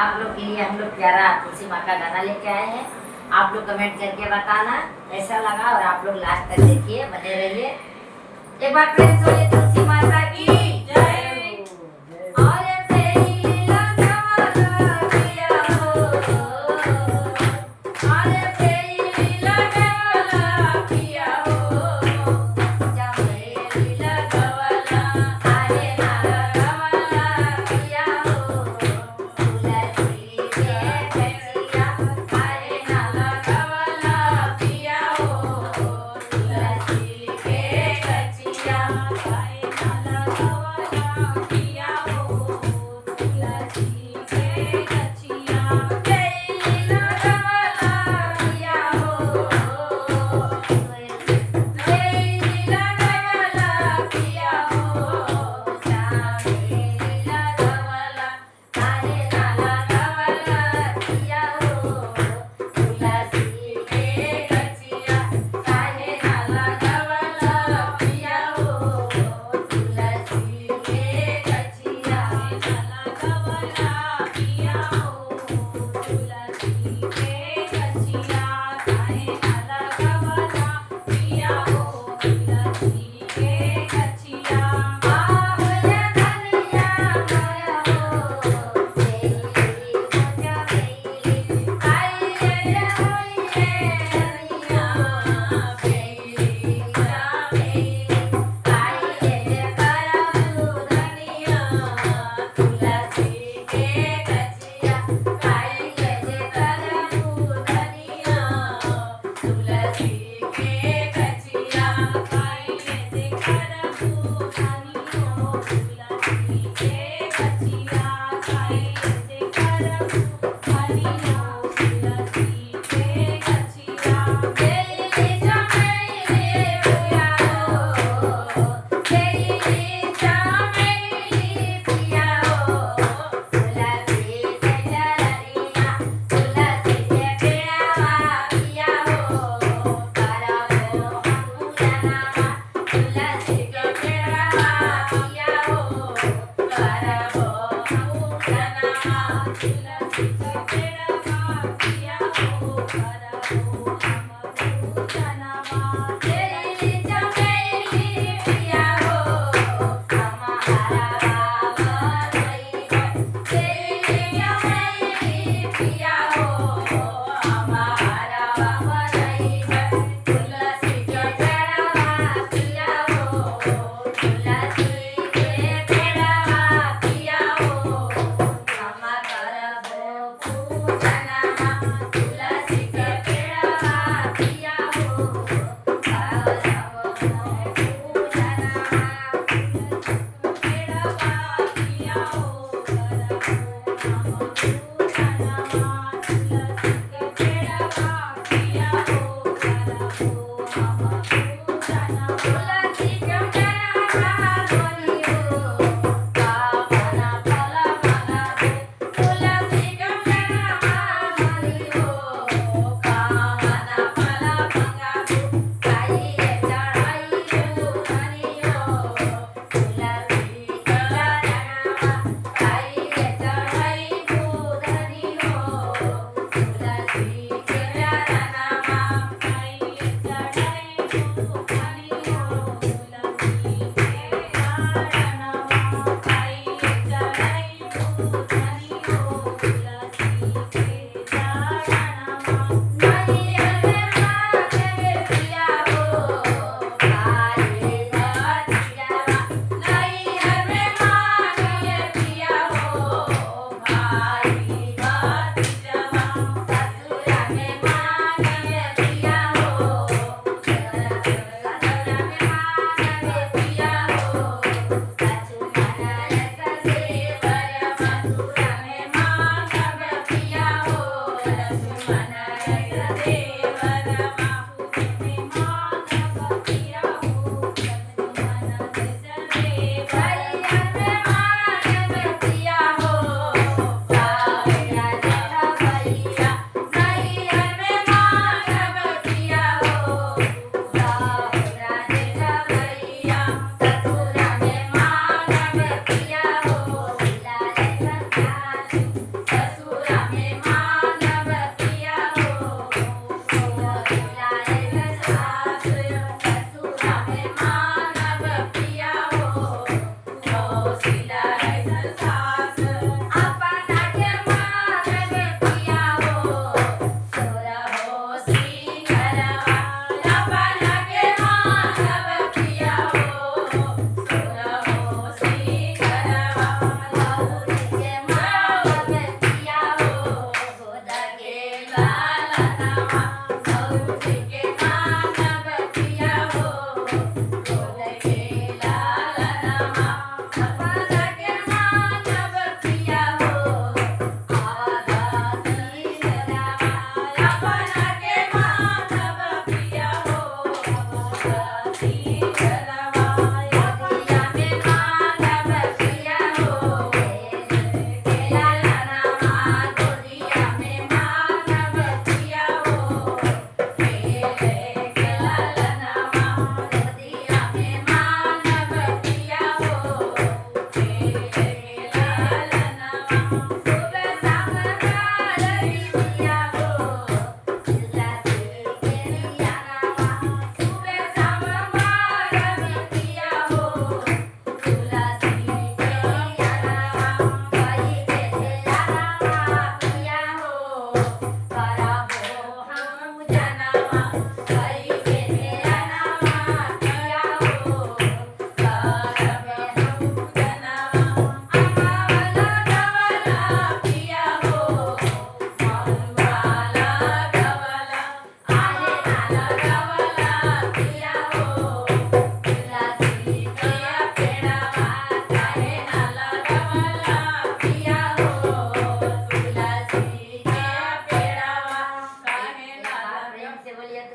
आप लोग के लिए हम लोग प्यारा तुलसी माँ का गाना लेके आए हैं। आप लोग कमेंट करके बताना कैसा लगा और आप लोग लास्ट तक देखिए, बने रहिए। एक बार प्रेम से बोलिए तुलसी माता की जय। और तेरी लीला कमाल किया हो, और तेरी लीला कमाल किया हो, जब लीला कमाल आए नाला कमाल किया हो, तुलसी के कचिया आए नाला कमाल किया हो, तुलसी के कचिया आए नाला कमाल किया हो, तुलसी के कचिया तेरी लीला कमाल किया हो, तेरी लीला कमाल किया हो, तेरी लीला कमाल आए नाला कमाल किया हो, तुलसी के कचिया आए नाला कमाल किया हो, तुलसी के कचिया नाला कमाल किया हो, तुलसी के कचिया आए नाला कमाल किया हो, तुलसी के कचिया आहोया धनिया मोया हो, तेरी पूजा मेरी आई रे होइए धनिया मेरी पूजा मेरी आई रे करबू धनिया, तुलसी के कचिया आई रे करबू धनिया, तुलसी के कचिया आई रे करबू धनिया, तुलसी के कचिया आई रे करबू धनिया, तुलसी के कचिया तेरी चमेली पिया हो, तेरी चमेली पिया हो, तुलसी के चरनिया तुलसी के पेड़वा पिया हो, करबो हम पूजनमा तुलसी के पेड़वा पिया हो, करबो हम पूजनमा तुलसी के पेड़वा पिया हो, करबो हम पूजनमा तेरी चमेली पिया हो, हमारा बाबा नहीं है, तेरी चमेली पिया हो, हमारा बाबा नहीं है, तुलसी के पेड़वा पिया हो, तुलसी के पेड़वा पिया हो, हम करबो बोलिए।